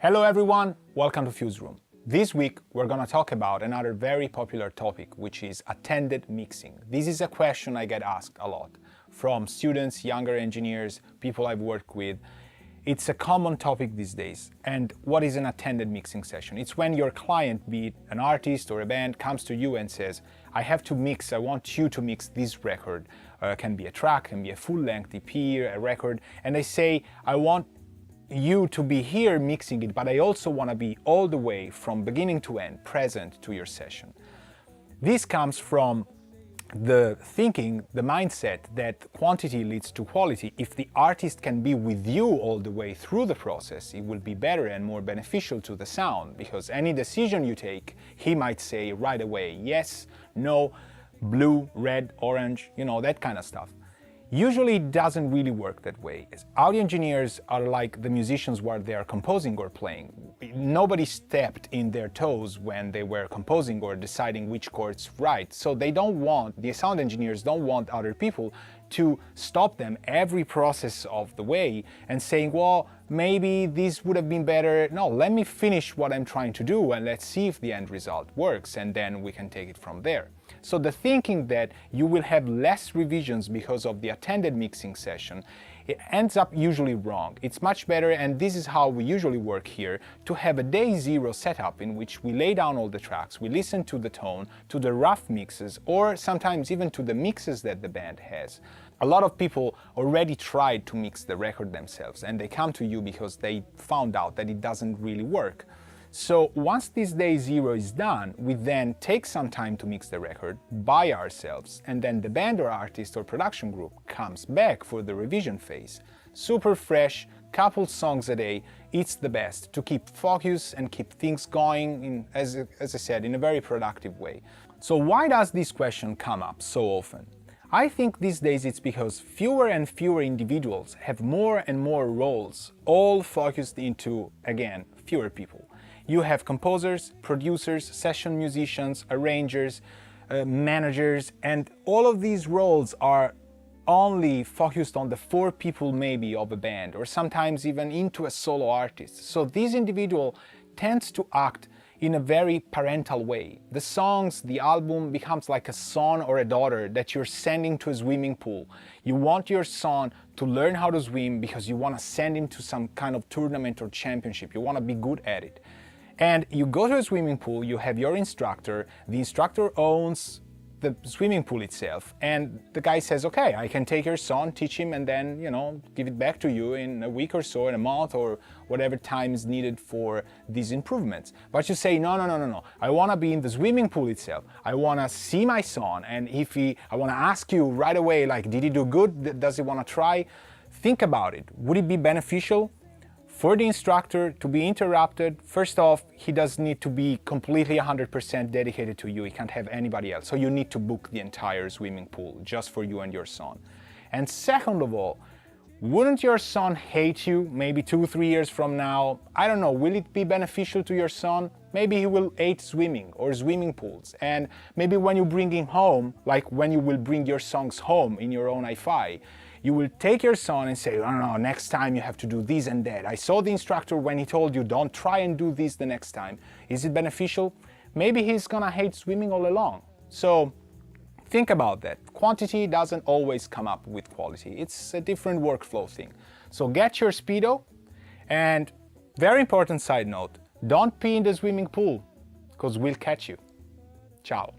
Hello everyone, welcome to Fuseroom. This week we're going to talk about another very popular topic, which is attended mixing. This is a question I get asked a lot from students, younger engineers, people I've worked with. It's a common topic these days. And what is an attended mixing session? It's when your client, be it an artist or a band, comes to you and says, I have to mix, I want you to mix this record. Can be a track, can be a full-length EP, a record, and they say, I want you to be here mixing it, but I also want to be all the way from beginning to end present to your session. This comes from the thinking, the mindset that quantity leads to quality. If the artist can be with you all the way through the process, it will be better and more beneficial to the sound, because any decision you take, he might say right away, yes, no, blue, red, orange, that kind of stuff. Usually it doesn't really work that way. Audio engineers are like the musicians while they are composing or playing. Nobody stepped in their toes when they were composing or deciding which chords to write. So the sound engineers don't want other people to stop them every process of the way and saying, well, maybe this would have been better. No, let me finish what I'm trying to do and let's see if the end result works, and then we can take it from there. So the thinking that you will have less revisions because of the attended mixing session, it ends up usually wrong. It's much better, and this is how we usually work here, to have a day zero setup in which we lay down all the tracks, we listen to the tone, to the rough mixes, or sometimes even to the mixes that the band has. A lot of people already tried to mix the record themselves, and they come to you because they found out that it doesn't really work. So once this day zero is done, we then take some time to mix the record by ourselves, and then the band or artist or production group comes back for the revision phase. Super fresh, couple songs a day, it's the best to keep focus and keep things going, as I said, in a very productive way. So why does this question come up so often? I think these days it's because fewer and fewer individuals have more and more roles, all focused into, again, fewer people. You have composers, producers, session musicians, arrangers, managers, and all of these roles are only focused on the 4 people maybe of a band, or sometimes even into a solo artist. So this individual tends to act in a very parental way. The songs, the album becomes like a son or a daughter that you're sending to a swimming pool. You want your son to learn how to swim because you want to send him to some kind of tournament or championship. You want to be good at it. And you go to a swimming pool, you have your instructor, the instructor owns the swimming pool itself, and the guy says, okay, I can take your son, teach him, and then, give it back to you in a week or so, in a month, or whatever time is needed for these improvements. But you say, no, I want to be in the swimming pool itself. I want to see my son, and I want to ask you right away, like, did he do good? Does he want to try? Think about it. Would it be beneficial for the instructor to be interrupted? First off, he does need to be completely 100% dedicated to you. He can't have anybody else. So you need to book the entire swimming pool just for you and your son. And second of all, wouldn't your son hate you maybe 2-3 years from now? I don't know, will it be beneficial to your son? Maybe he will hate swimming or swimming pools. And maybe when you bring him home, like when you will bring your songs home in your own hi-fi, you will take your son and say, no, next time you have to do this and that. I saw the instructor when he told you, don't try and do this the next time. Is it beneficial? Maybe he's gonna hate swimming all along. So think about that. Quantity doesn't always come up with quality. It's a different workflow thing. So get your Speedo, and very important side note, don't pee in the swimming pool, because we'll catch you. Ciao.